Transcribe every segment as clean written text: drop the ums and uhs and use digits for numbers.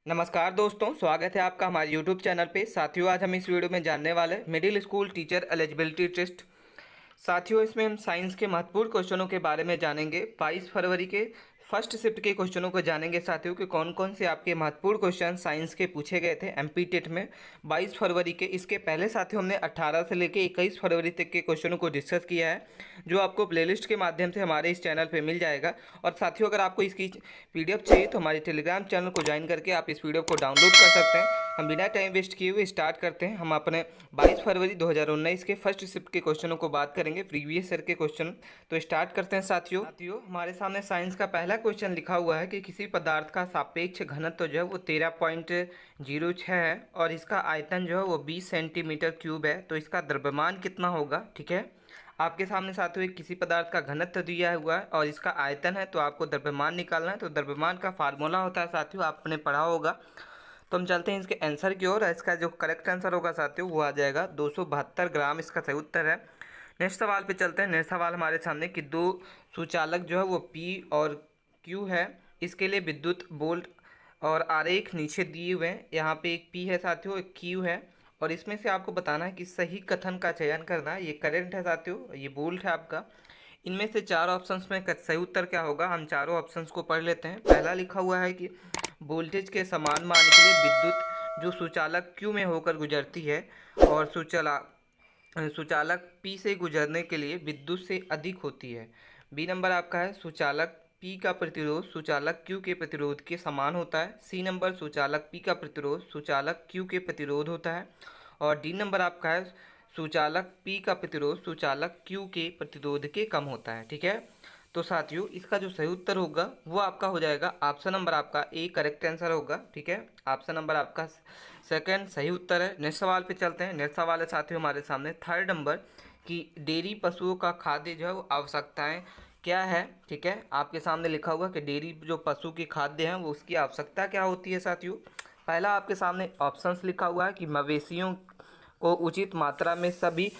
नमस्कार दोस्तों, स्वागत है आपका हमारे YouTube चैनल पे। साथियों, आज हम इस वीडियो में जानने वाले middle school teacher eligibility test. साथियों, इसमें हम साइंस के महत्वपूर्ण क्वेश्चनों के बारे में जानेंगे। 22 फरवरी के फर्स्ट शिफ्ट के क्वेश्चनों को जानेंगे साथियों कि कौन कौन से आपके महत्वपूर्ण क्वेश्चन साइंस के पूछे गए थे एमपी टेट में 22 फरवरी के। इसके पहले साथियों हमने 18 से लेकर 21 फरवरी तक के क्वेश्चनों को डिस्कस किया है, जो आपको प्लेलिस्ट के माध्यम से हमारे इस चैनल पे मिल जाएगा। और साथियों, अगर आपको इसकी पीडीएफ चाहिए तो हमारे टेलीग्राम चैनल को ज्वाइन करके आप इस वीडियो को डाउनलोड कर सकते हैं। हम बिना टाइम वेस्ट किए हुए स्टार्ट करते हैं। हम अपने 22 फरवरी 2019 के फर्स्ट शिफ्ट के क्वेश्चनों को बात करेंगे, प्रीवियस ईयर के क्वेश्चन। तो स्टार्ट करते हैं साथियों। हमारे सामने साइंस का पहला क्वेश्चन लिखा हुआ है कि किसी पदार्थ का सापेक्ष घनत्व जो है वो 13.06 है और इसका आयतन जो है वो 20 सेंटीमीटर क्यूब है। तो इसका द्रव्यमान कितना होगा? ठीक है, आपके सामने साथियों एक किसी पदार्थ का घनत्व दिया हुआ है और इसका आयतन है, तो आपको द्रव्यमान निकालना है। तो द्रव्यमान का फार्मूला होता है साथियों, आपने पढ़ा होगा। तो हम चलते हैं इसके आंसर की ओर। इसका जो करेक्ट आंसर होगा साथियों वो आ जाएगा 272 ग्राम, इसका सही उत्तर है। नेक्स्ट सवाल पे चलते हैं। नेक्स्ट सवाल हमारे सामने कि दो सुचालक जो है वो पी और क्यू है, इसके लिए विद्युत बोल्ट और आरेख नीचे दिए हुए हैं। यहाँ पे एक पी है साथियों, एक क्यू है, और इसमें से आपको बताना है कि सही कथन का चयन करना है। ये करंट है साथियों, ये बोल्ट है आपका। इनमें से चार ऑप्शंस में सही उत्तर क्या होगा, हम चारों ऑप्शंस को पढ़ लेते हैं। पहला लिखा हुआ है कि वोल्टेज के समान मान के लिए विद्युत जो सुचालक क्यू में होकर गुजरती है और सुचालक पी से गुजरने के लिए विद्युत से अधिक होती है। बी नंबर आपका है सुचालक पी का प्रतिरोध सुचालक क्यू के प्रतिरोध के समान होता है। सी नंबर सुचालक पी का प्रतिरोध सुचालक क्यू के प्रतिरोध होता है। और डी नंबर आपका है सुचालक पी का प्रतिरोध सुचालक क्यू के प्रतिरोध के कम होता है। ठीक है, तो साथियों इसका जो सही उत्तर होगा वो आपका हो जाएगा ऑप्शन नंबर आपका ए करेक्ट आंसर होगा। ठीक है, ऑप्शन नंबर आपका सेकंड सही उत्तर है। नेक्स्ट सवाल पे चलते हैं। नेक्स्ट सवाल है साथियों हमारे सामने थर्ड नंबर कि डेयरी पशुओं का खाद्य जो है वो आवश्यकताएं क्या है। ठीक है, आपके सामने लिखा हुआ कि डेयरी जो पशु की खाद्य है वो उसकी आवश्यकता क्या होती है साथियों। पहला आपके सामने ऑप्शंस लिखा हुआ है कि मवेशियों को उचित मात्रा में सभी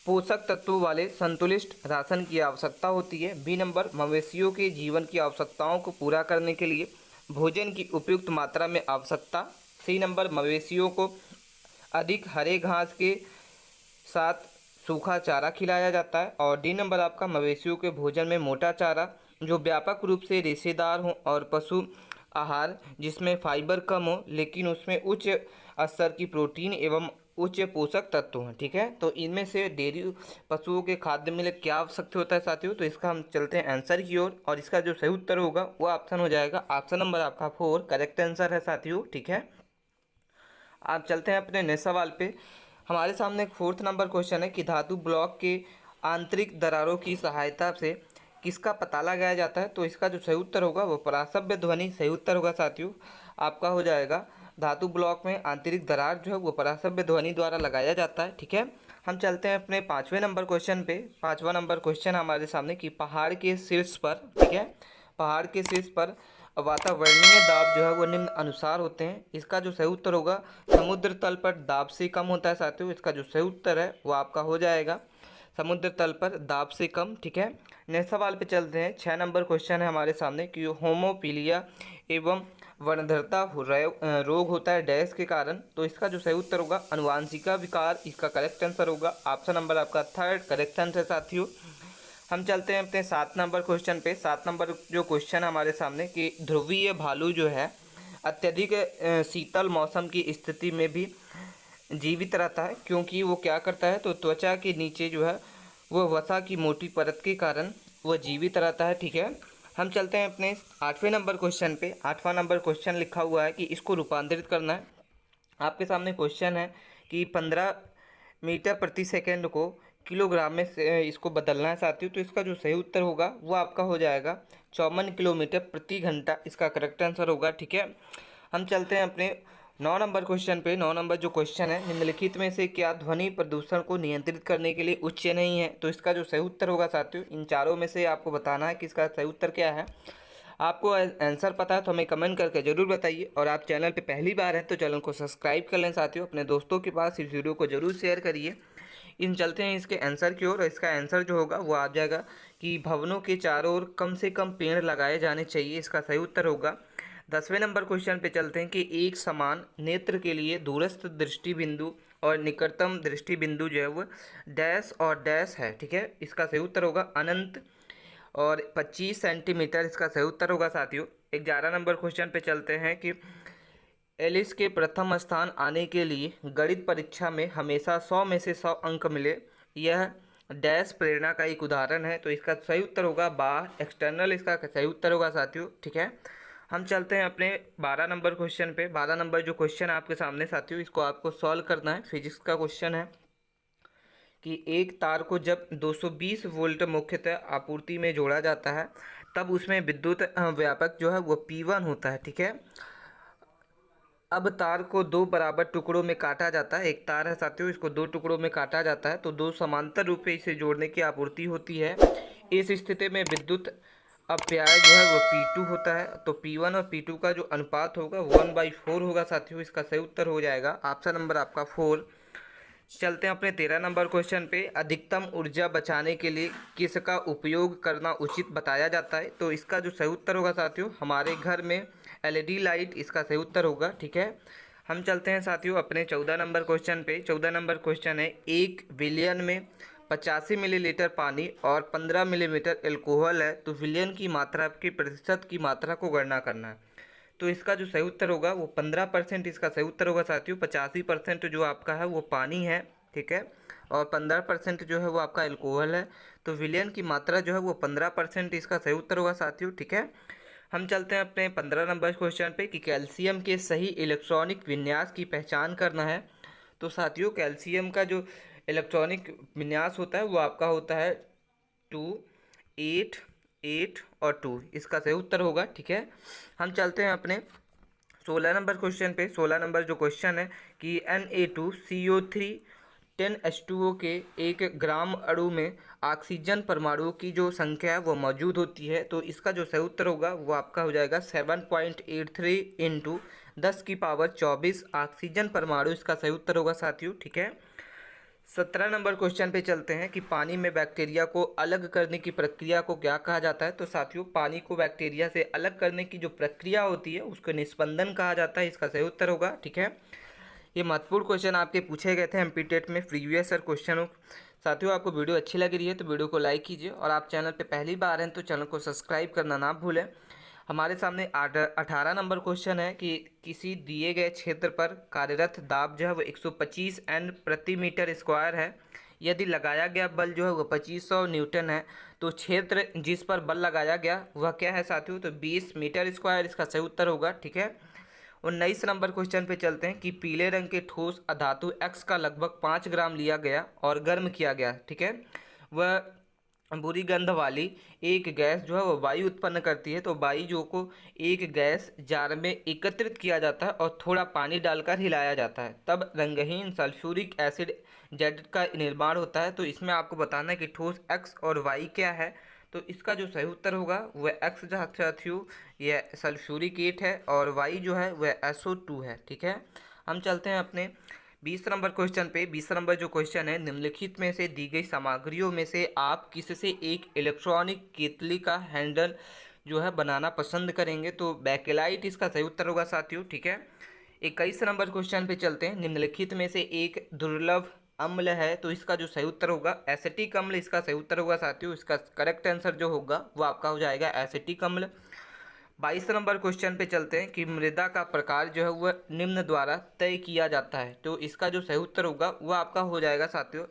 पोषक तत्वों वाले संतुलित राशन की आवश्यकता होती है। बी नंबर मवेशियों के जीवन की आवश्यकताओं को पूरा करने के लिए भोजन की उपयुक्त मात्रा में आवश्यकता। सी नंबर मवेशियों को अधिक हरे घास के साथ सूखा चारा खिलाया जाता है। और डी नंबर आपका मवेशियों के भोजन में मोटा चारा जो व्यापक रूप से रेशेदार हो और पशु आहार जिसमें फाइबर कम हो लेकिन उसमें उच्च स्तर की प्रोटीन एवं उच्च पोषक तत्व हैं। ठीक है, तो इनमें से डेयरी पशुओं के खाद्य में क्या आवश्यकता होता है साथियों। तो इसका हम चलते हैं आंसर की ओर और इसका जो सही उत्तर होगा वो ऑप्शन हो जाएगा ऑप्शन नंबर आपका 4 करेक्ट आंसर है साथियों। ठीक है, आप चलते हैं अपने नेक्स्ट सवाल पे। हमारे सामने एक फोर्थ नंबर क्वेश्चन है कि धातु ब्लॉक के आंतरिक दरारों की सहायता से किसका पता लगाया जाता है। तो इसका जो सही उत्तर होगा वो परासव्य ध्वनि सही उत्तर होगा साथियों। आपका हो जाएगा धातु ब्लॉक में आंतरिक दरार जो है वो परासव्य ध्वनि द्वारा लगाया जाता है। ठीक है, हम चलते हैं अपने पाँचवें नंबर क्वेश्चन पे। पाँचवा नंबर क्वेश्चन हमारे सामने कि पहाड़ के शीर्ष पर, ठीक है, पहाड़ के शीर्ष पर वातावरणीय दाब जो है वो निम्न अनुसार होते हैं। इसका जो सही उत्तर होगा समुद्र तल पर दाब से कम होता है साथियों। इसका जो सही उत्तर है वो आपका हो जाएगा समुद्र तल पर दाब से कम। ठीक है, नेक्स्ट सवाल पे चलते हैं। 6 नंबर क्वेश्चन है हमारे सामने कि होमोपीलिया एवं वर्णधरता रोग होता है डैश के कारण। तो इसका जो सही उत्तर होगा अनुवांशिका विकार, इसका करेक्ट आंसर होगा ऑप्शन नंबर आपका थर्ड करेक्ट आंसर साथियों। हम चलते हैं अपने 7 नंबर क्वेश्चन पे। 7 नंबर जो क्वेश्चन हमारे सामने कि ध्रुवीय भालू जो है अत्यधिक शीतल मौसम की स्थिति में भी जीवित रहता है, क्योंकि वो क्या करता है तो त्वचा के नीचे जो है वो वसा की मोटी परत के कारण वो जीवित रहता है। ठीक है, हम चलते हैं अपने 8वें नंबर क्वेश्चन पे। 8वां नंबर क्वेश्चन लिखा हुआ है कि इसको रूपांतरित करना है। आपके सामने क्वेश्चन है कि 15 मीटर प्रति सेकंड को किलोग्राम में से इसको बदलना है साथियों। तो इसका जो सही उत्तर होगा वो आपका हो जाएगा 54 किलोमीटर प्रति घंटा, इसका करेक्ट आंसर होगा। ठीक है, हम चलते हैं अपने 9 नंबर क्वेश्चन पे। 9 नंबर जो क्वेश्चन है निम्नलिखित में से क्या ध्वनि प्रदूषण को नियंत्रित करने के लिए उच्च नहीं है। तो इसका जो सही उत्तर होगा साथियों इन चारों में से आपको बताना है कि इसका सही उत्तर क्या है। आपको आंसर पता है तो हमें कमेंट करके ज़रूर बताइए, और आप चैनल पे पहली बार हैं तो चैनल को सब्सक्राइब कर लें साथियों। अपने दोस्तों के पास इस वीडियो को ज़रूर शेयर करिए। इन चलते हैं इसके आंसर की ओर। इसका आंसर जो होगा वो आ जाएगा कि भवनों के चारों ओर कम से कम पेड़ लगाए जाने चाहिए, इसका सही उत्तर होगा। 10वें नंबर क्वेश्चन पे चलते हैं कि एक समान नेत्र के लिए दूरस्थ दृष्टि बिंदु और निकटतम दृष्टि बिंदु जो है वो डैश और डैश है। ठीक है, इसका सही उत्तर होगा अनंत और 25 सेंटीमीटर इसका सही उत्तर होगा साथियों। 11 नंबर क्वेश्चन पे चलते हैं कि एलिस के प्रथम स्थान आने के लिए गणित परीक्षा में हमेशा 100 में से 100 अंक मिले, यह डैश प्रेरणा का एक उदाहरण है। तो इसका सही उत्तर होगा बाह्य एक्सटर्नल, इसका सही उत्तर होगा साथियों। ठीक है, हम चलते हैं अपने 12 नंबर क्वेश्चन पे। 12 नंबर जो क्वेश्चन है आपके सामने साथियों, इसको आपको सॉल्व करना है। फिजिक्स का क्वेश्चन है कि एक तार को जब 220 वोल्ट मुख्यतः आपूर्ति में जोड़ा जाता है तब उसमें विद्युत व्यापक जो है वो P1 होता है। ठीक है, अब तार को दो बराबर टुकड़ों में काटा जाता है। एक तार है साथियों, इसको दो टुकड़ों में काटा जाता है तो दो समांतर रूप से इसे जोड़ने की आपूर्ति होती है। इस स्थिति में विद्युत अपव्यय जो है वो P2 होता है। तो P1 और P2 का जो अनुपात होगा 1/4 होगा साथियों। इसका सही उत्तर हो जाएगा ऑप्शन नंबर आपका 4। चलते हैं अपने 13 नंबर क्वेश्चन पे। अधिकतम ऊर्जा बचाने के लिए किसका उपयोग करना उचित बताया जाता है? तो इसका जो सही उत्तर होगा साथियों, हमारे घर में LED लाइट इसका सही उत्तर होगा। ठीक है, हम चलते हैं साथियों अपने 14 नंबर क्वेश्चन पे। 14 नंबर क्वेश्चन है 1 विलियन में 85 मिलीलीटर पानी और 15 मिलीमीटर एल्कोहल है, तो विलियन की मात्रा की प्रतिशत की मात्रा को गणना करना है। तो इसका जो सही उत्तर होगा वो 15% इसका सही उत्तर होगा साथियों। 85% जो आपका है वो पानी है। ठीक है, और 15% जो है वो आपका एल्कोहल है। तो विलियन की मात्रा जो है वो 15% इसका सही उत्तर होगा साथियों। ठीक है, हम चलते हैं अपने 15 नंबर क्वेश्चन पे कि कैल्शियम के सही इलेक्ट्रॉनिक विन्यास की पहचान करना है। तो साथियों कैल्शियम का जो इलेक्ट्रॉनिक विन्यास होता है वो आपका होता है 2, 8, 8 और 2, इसका सही उत्तर होगा। ठीक है, हम चलते हैं अपने 16 नंबर क्वेश्चन पे। 16 नंबर जो क्वेश्चन है कि Na2CO3 10H2O के 1 ग्राम अणु में ऑक्सीजन परमाणु की जो संख्या है वो मौजूद होती है। तो इसका जो सही उत्तर होगा वो आपका हो जाएगा 7.83 इंटू 10⁻24 ऑक्सीजन परमाणु, इसका सही उत्तर होगा साथियों। ठीक है, 17 नंबर क्वेश्चन पे चलते हैं कि पानी में बैक्टीरिया को अलग करने की प्रक्रिया को क्या कहा जाता है? तो साथियों पानी को बैक्टीरिया से अलग करने की जो प्रक्रिया होती है उसको निस्पंदन कहा जाता है, इसका सही उत्तर होगा। ठीक है, ये महत्वपूर्ण क्वेश्चन आपके पूछे गए थे एमपी टेट में प्रीवियस ईयर क्वेश्चन। साथियों आपको वीडियो अच्छी लग रही है तो वीडियो को लाइक कीजिए और आप चैनल पे पहली बार हैं तो चैनल को सब्सक्राइब करना ना भूलें। हमारे सामने 18 नंबर क्वेश्चन है कि किसी दिए गए क्षेत्र पर कार्यरत दाब जो है वो 125 N प्रति मीटर स्क्वायर है। यदि लगाया गया बल जो है वो 2500 न्यूटन है, तो क्षेत्र जिस पर बल लगाया गया वह क्या है साथियों? तो 20 मीटर स्क्वायर, इसका सही उत्तर होगा। ठीक है, 19 नंबर क्वेश्चन पे चलते हैं कि पीले रंग के ठोस अधातु X का लगभग 5 ग्राम लिया गया और गर्म किया गया। ठीक है, वह बुरी गंध वाली एक गैस जो है वो वायु उत्पन्न करती है। तो वायु को एक गैस जार में एकत्रित किया जाता है और थोड़ा पानी डालकर हिलाया जाता है, तब रंगहीन सल्फ्यूरिक एसिड जेड का निर्माण होता है। तो इसमें आपको बताना है कि ठोस एक्स और वाई क्या है। तो इसका जो सही उत्तर होगा वह एक्स जहाँ साथियों यह सल्फ्यूरिक है और वाई जो है वह SO2 है। ठीक है, हम चलते हैं अपने 20 नंबर क्वेश्चन पे। 20 नंबर जो क्वेश्चन है, निम्नलिखित में से दी गई सामग्रियों में से आप किससे एक इलेक्ट्रॉनिक केतली का हैंडल जो है बनाना पसंद करेंगे? तो बैकेलाइट इसका सही उत्तर होगा साथियों। ठीक है, 21 नंबर क्वेश्चन पे चलते हैं। निम्नलिखित में से एक दुर्लभ अम्ल है, तो इसका जो सही उत्तर होगा एसिटिक अम्ल, इसका सही उत्तर होगा साथियों। इसका करेक्ट आंसर जो होगा वो आपका हो जाएगा एसिटिक अम्ल। 22 नंबर क्वेश्चन पे चलते हैं कि मृदा का प्रकार जो है वह निम्न द्वारा तय किया जाता है। तो इसका जो सही उत्तर होगा वह आपका हो जाएगा साथियों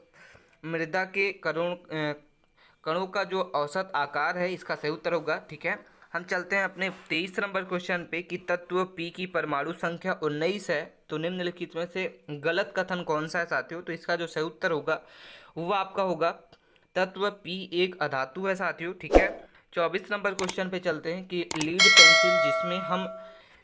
मृदा के कणों का जो औसत आकार है, इसका सही उत्तर होगा। ठीक है, हम चलते हैं अपने 23 नंबर क्वेश्चन पे कि तत्व P की परमाणु संख्या 19 है, तो निम्नलिखित में से गलत कथन कौन सा है साथियों? तो इसका जो सही उत्तर होगा वह आपका होगा तत्व P एक अधातु है साथियों। ठीक है, 24 नंबर क्वेश्चन पे चलते हैं कि लीड पेंसिल जिसमें हम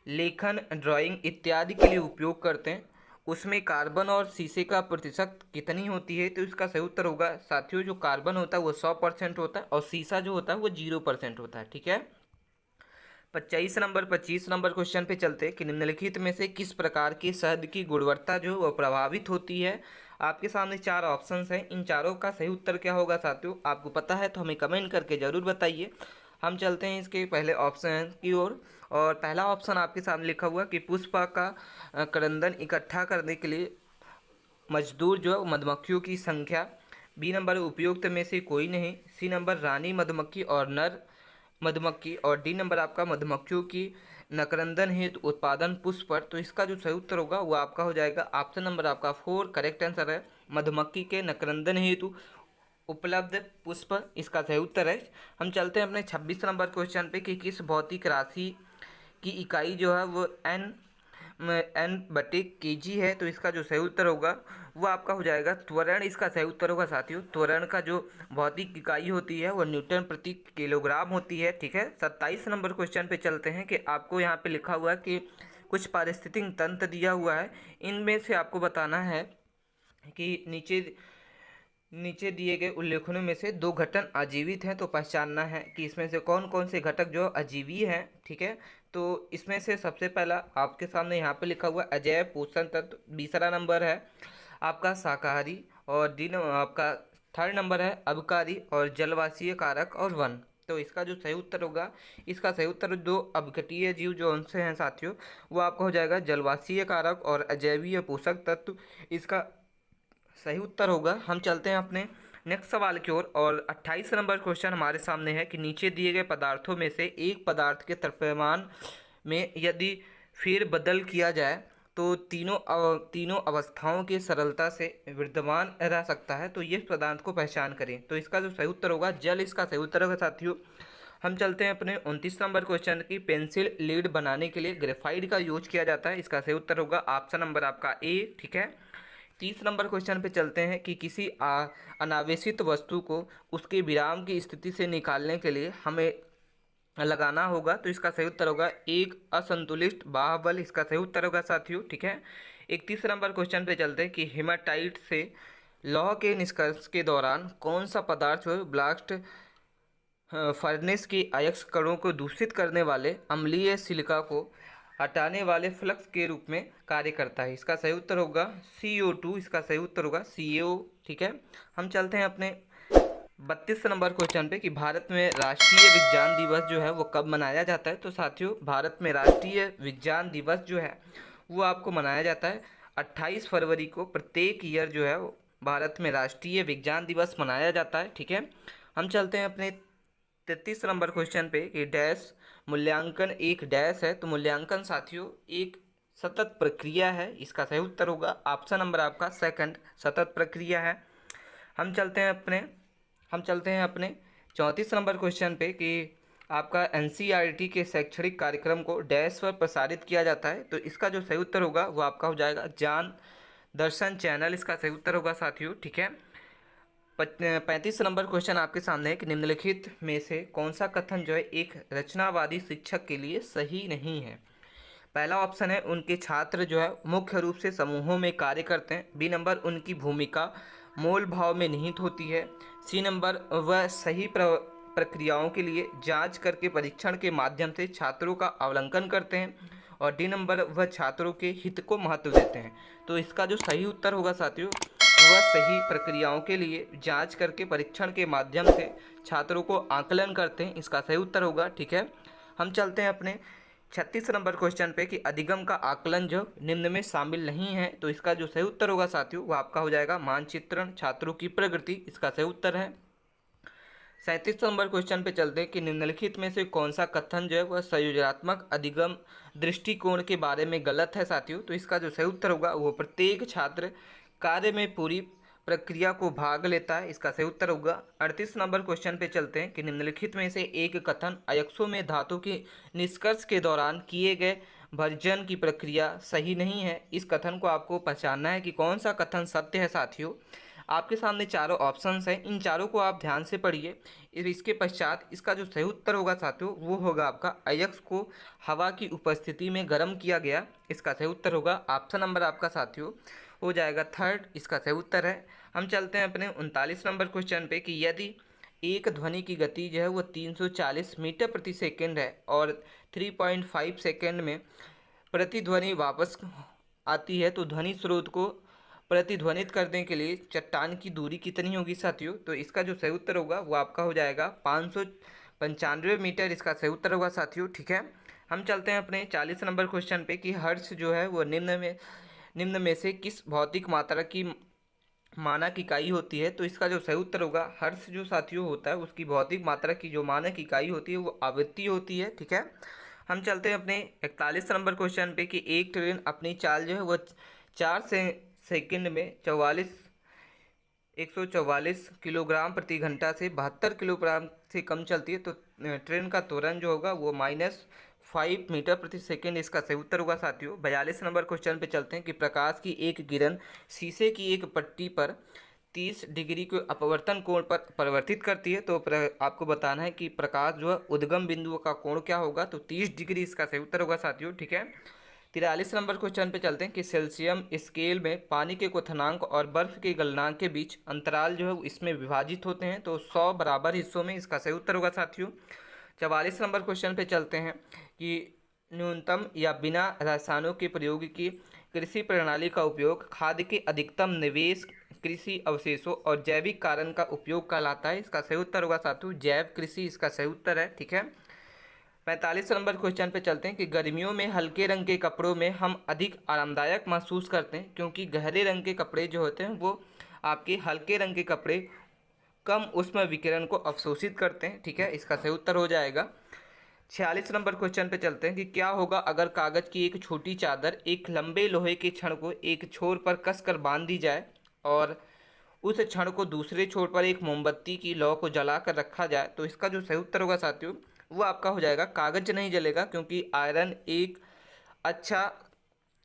लेखन, ड्राइंग इत्यादि के लिए उपयोग करते हैं उसमें कार्बन और शीशे का प्रतिशत कितनी होती है? तो इसका सही उत्तर होगा साथियों जो कार्बन होता है वो 100% होता है और शीशा जो होता है वो 0% होता है। ठीक है, 25 नंबर क्वेश्चन पे चलते हैं कि निम्नलिखित में से किस प्रकार के शहद की गुणवत्ता जो है वो प्रभावित होती है? आपके सामने 4 ऑप्शंस हैं, इन चारों का सही उत्तर क्या होगा साथियों? आपको पता है तो हमें कमेंट करके ज़रूर बताइए। हम चलते हैं इसके पहले ऑप्शन की ओर। और पहला ऑप्शन आपके सामने लिखा हुआ कि पुष्प का करंदन इकट्ठा करने के लिए मजदूर जो है वो मधुमक्खियों की संख्या। बी नंबर उपयुक्त में से कोई नहीं। सी नंबर रानी मधुमक्खी और नर मधुमक्खी। और डी नंबर आपका मधुमक्खियों की नकरंदन हेतु उत्पादन पुष्प पर। तो इसका जो सही उत्तर होगा वो आपका हो जाएगा ऑप्शन नंबर आपका 4 करेक्ट आंसर है। मधुमक्खी के नकरंदन हेतु उपलब्ध पुष्प इसका सही उत्तर है। हम चलते हैं अपने 26 नंबर क्वेश्चन पे कि किस भौतिक राशि की इकाई जो है वो n/kg है। तो इसका जो सही उत्तर होगा वो आपका हो जाएगा त्वरण। इसका सही उत्तर होगा साथियों। त्वरण का जो भौतिक इकाई होती है वो न्यूटन प्रति किलोग्राम होती है। ठीक है, 27 नंबर क्वेश्चन पे चलते हैं कि आपको यहाँ पे लिखा हुआ है कि कुछ पारिस्थितिक तंत्र दिया हुआ है, इनमें से आपको बताना है कि नीचे दिए गए उल्लेखनों में से 2 घटक अजीवित हैं। तो पहचानना है कि इसमें से कौन कौन से घटक जो अजीवी हैं। ठीक है, तो इसमें से सबसे पहला आपके सामने यहाँ पे लिखा हुआ अजैव पोषण तत्व, दूसरा नंबर है आपका शाकाहारी, और आपका थर्ड नंबर है अबकारी, और जलवासीय कारक और वन। तो इसका जो सही उत्तर होगा, इसका सही उत्तर जो अपघटीय जीव जो उनसे हैं साथियों, वो आपका हो जाएगा जलवासीय कारक और अजैवीय पोषक तत्व, इसका सही उत्तर होगा। हम चलते हैं अपने नेक्स्ट सवाल की ओर। और 28 नंबर क्वेश्चन हमारे सामने है कि नीचे दिए गए पदार्थों में से एक पदार्थ के द्रव्यमान में यदि फेर बदल किया जाए तो तीनों अवस्थाओं की सरलता से विद्यमान रह सकता है। तो ये पदार्थ को पहचान करें। तो इसका जो सही उत्तर होगा जल, इसका सही उत्तर होगा साथियों। हम चलते हैं अपने 29 नंबर क्वेश्चन की पेंसिल लीड बनाने के लिए ग्रेफाइट का यूज किया जाता है। इसका सही उत्तर होगा ऑप्शन नंबर आपका ए। ठीक है, 30 नंबर क्वेश्चन पे चलते हैं कि किसी अनावेशित वस्तु को उसके विराम की स्थिति से निकालने के लिए हमें लगाना होगा। तो इसका सही उत्तर होगा एक असंतुलित बाहुबल, इसका सही उत्तर होगा साथियों। ठीक है, 31 नंबर क्वेश्चन पे चलते हैं कि हेमाटाइट से लौह के निष्कर्ष के दौरान कौन सा पदार्थ जो है ब्लास्ट फर्नेस के अयस्क कणों को दूषित करने वाले अम्लीय सिलिका को हटाने वाले फ्लक्स के रूप में कार्य करता है। इसका सही उत्तर होगा CO2, इसका सही उत्तर होगा CO। ठीक है, हम चलते हैं अपने 32 नंबर क्वेश्चन पे कि भारत में राष्ट्रीय विज्ञान दिवस जो है वो कब मनाया जाता है। तो साथियों, भारत में राष्ट्रीय विज्ञान दिवस जो है वो आपको मनाया जाता है 28 फरवरी को। प्रत्येक ईयर जो है वो भारत में राष्ट्रीय विज्ञान दिवस मनाया जाता है। ठीक है, हम चलते हैं अपने 33 नंबर क्वेश्चन पे कि डैश मूल्यांकन एक डैश है। तो मूल्यांकन साथियों एक सतत प्रक्रिया है। इसका सही उत्तर होगा ऑप्शन नंबर आपका सेकंड, सतत प्रक्रिया है। हम चलते हैं अपने 34 नंबर क्वेश्चन पे कि आपका NCERT के शैक्षणिक कार्यक्रम को डैश पर प्रसारित किया जाता है। तो इसका जो सही उत्तर होगा वो आपका हो जाएगा ज्ञान दर्शन चैनल, इसका सही उत्तर होगा साथियों। ठीक है, 35 नंबर क्वेश्चन आपके सामने है कि निम्नलिखित में से कौन सा कथन जो है एक रचनावादी शिक्षक के लिए सही नहीं है। पहला ऑप्शन है उनके छात्र जो है मुख्य रूप से समूहों में कार्य करते हैं। बी नंबर उनकी भूमिका मोल भाव में निहित होती है। सी नंबर वह सही प्रक्रियाओं के लिए जांच करके परीक्षण के माध्यम से छात्रों का अवलोकन करते हैं। और डी नंबर वह छात्रों के हित को महत्व देते हैं। तो इसका जो सही उत्तर होगा साथियों, वह सही प्रक्रियाओं के लिए जांच करके परीक्षण के माध्यम से छात्रों को आकलन करते हैं। इसका सही उत्तर होगा। ठीक है, हम चलते हैं अपने 36 नंबर क्वेश्चन पे कि अधिगम का आकलन जो निम्न में शामिल नहीं है। तो इसका जो सही उत्तर होगा साथियों वो आपका हो जाएगा मानचित्रण छात्रों की प्रगति, इसका सही उत्तर है। 37 नंबर क्वेश्चन पे चलते हैं कि निम्नलिखित में से कौन सा कथन जो है वह संयोजनात्मक अधिगम दृष्टिकोण के बारे में गलत है साथियों। तो इसका जो सही उत्तर होगा वो प्रत्येक छात्र कार्य में पूरी प्रक्रिया को भाग लेता है, इसका सही उत्तर होगा। 38 नंबर क्वेश्चन पे चलते हैं कि निम्नलिखित में से एक कथन अयस्कों में धातु के निष्कर्ष के दौरान किए गए भर्जन की प्रक्रिया सही नहीं है। इस कथन को आपको पहचानना है कि कौन सा कथन सत्य है साथियों। आपके सामने चारों ऑप्शंस हैं, इन चारों को आप ध्यान से पढ़िए। इसके पश्चात इसका जो सही उत्तर होगा साथियों वो होगा आपका अयस्क को हवा की उपस्थिति में गर्म किया गया, इसका सही उत्तर होगा ऑप्शन नंबर आपका साथियों हो जाएगा थर्ड, इसका सही उत्तर है। हम चलते हैं अपने 39 नंबर क्वेश्चन पे कि यदि एक ध्वनि की गति जो है वो 340 मीटर प्रति सेकंड है और 3.5 सेकंड में प्रतिध्वनि वापस आती है तो ध्वनि स्रोत को प्रतिध्वनित करने के लिए चट्टान की दूरी कितनी होगी साथियों। तो इसका जो सही उत्तर होगा वो आपका हो जाएगा 95 मीटर इसका सही उत्तर होगा साथियों। ठीक है, हम चलते हैं अपने 40 नंबर क्वेश्चन पे कि हर्ष जो है वो निम्न में से किस भौतिक मात्रा की मानक इकाई होती है। तो इसका जो सही उत्तर होगा, हर्ष जो साथियों होता है उसकी भौतिक मात्रा की जो मानक इकाई होती है वो आवृत्ति होती है। ठीक है, हम चलते हैं अपने 41 नंबर क्वेश्चन पे कि एक ट्रेन अपनी चाल जो है वो 4 सेकंड में 144 किलोग्राम प्रति घंटा से 72 किलोग्राम से कम चलती है। तो ट्रेन का त्वरण जो होगा वो -5 मीटर प्रति सेकंड इसका सही उत्तर होगा साथियों। 42 नंबर क्वेश्चन पे चलते हैं कि प्रकाश की एक किरण शीशे की एक पट्टी पर 30 डिग्री को अपवर्तन कोण पर परिवर्तित करती है। तो आपको बताना है कि प्रकाश जो है उद्गम बिंदुओं का कोण क्या होगा, तो 30 डिग्री इसका सही उत्तर होगा साथियों। ठीक है, 43 नंबर क्वेश्चन पे चलते हैं कि सेल्सियम स्केल में पानी के क्वथनांक और बर्फ के गलनांक के बीच अंतराल जो है इसमें विभाजित होते हैं। तो 100 बराबर हिस्सों में इसका सही उत्तर होगा साथियों। 44 नंबर क्वेश्चन पे चलते हैं कि न्यूनतम या बिना रसायनों के प्रयोग की कृषि प्रणाली का उपयोग खाद्य के अधिकतम निवेश, कृषि अवशेषों और जैविक कारण का उपयोग कहलाता है। इसका सही उत्तर होगा साथियों जैव कृषि इसका सही उत्तर है। ठीक है, 45 नंबर क्वेश्चन पे चलते हैं कि गर्मियों में हल्के रंग के कपड़ों में हम अधिक आरामदायक महसूस करते हैं क्योंकि गहरे रंग के कपड़े जो होते हैं वो आपके हल्के रंग के कपड़े कम उष्मा विकिरण को अवशोषित करते हैं। ठीक है, इसका सही उत्तर हो जाएगा। 46 नंबर क्वेश्चन पे चलते हैं कि क्या होगा अगर कागज की एक छोटी चादर एक लंबे लोहे के छड़ को एक छोर पर कसकर बांध दी जाए और उस छड़ को दूसरे छोर पर एक मोमबत्ती की लौ को जलाकर रखा जाए। तो इसका जो सही उत्तर होगा साथियों वो आपका हो जाएगा कागज नहीं जलेगा क्योंकि आयरन एक अच्छा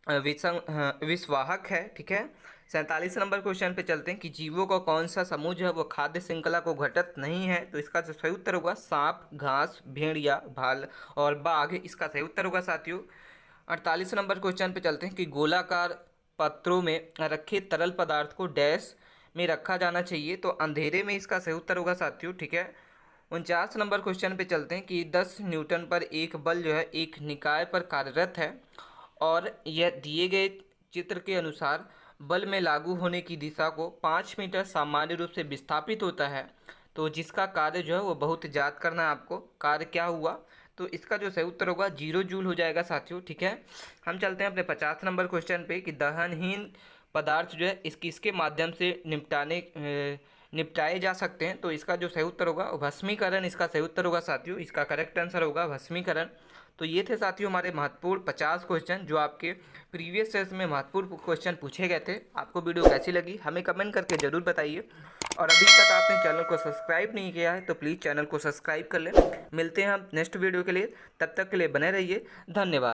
विस्वाहक है। ठीक है, 47 नंबर क्वेश्चन पे चलते हैं कि जीवों का कौन सा समूह जो है वो खाद्य श्रृंखला को घटत नहीं है। तो इसका जो सही उत्तर होगा सांप, घास, भेड़िया, भाल और बाघ इसका सही उत्तर होगा साथियों। 48 नंबर क्वेश्चन पे चलते हैं कि गोलाकार पात्रों में रखे तरल पदार्थ को डैश में रखा जाना चाहिए। तो अंधेरे में इसका सही उत्तर होगा साथियों। ठीक है, 49 नंबर क्वेश्चन पे चलते हैं कि 10 न्यूटन पर एक बल जो है एक निकाय पर कार्यरत है और यह दिए गए चित्र के अनुसार बल में लागू होने की दिशा को 5 मीटर सामान्य रूप से विस्थापित होता है। तो जिसका कार्य जो है वो बहुत याद करना है आपको, कार्य क्या हुआ। तो इसका जो सही उत्तर होगा 0 जूल हो जाएगा साथियों। ठीक है, हम चलते हैं अपने 50 नंबर क्वेश्चन पे कि दहनहीन पदार्थ जो है किसके माध्यम से निपटाए जा सकते हैं। तो इसका जो सही उत्तर होगा भस्मीकरण इसका सही उत्तर होगा साथियों। इसका करेक्ट आंसर होगा भस्मीकरण। तो ये थे साथियों हमारे महत्वपूर्ण 50 क्वेश्चन जो आपके प्रीवियस ईयर्स में महत्वपूर्ण क्वेश्चन पूछे गए थे। आपको वीडियो कैसी लगी हमें कमेंट करके ज़रूर बताइए और अभी तक आपने चैनल को सब्सक्राइब नहीं किया है तो प्लीज़ चैनल को सब्सक्राइब कर लें। मिलते हैं हम नेक्स्ट वीडियो के लिए, तब तक के लिए बने रहिए। धन्यवाद।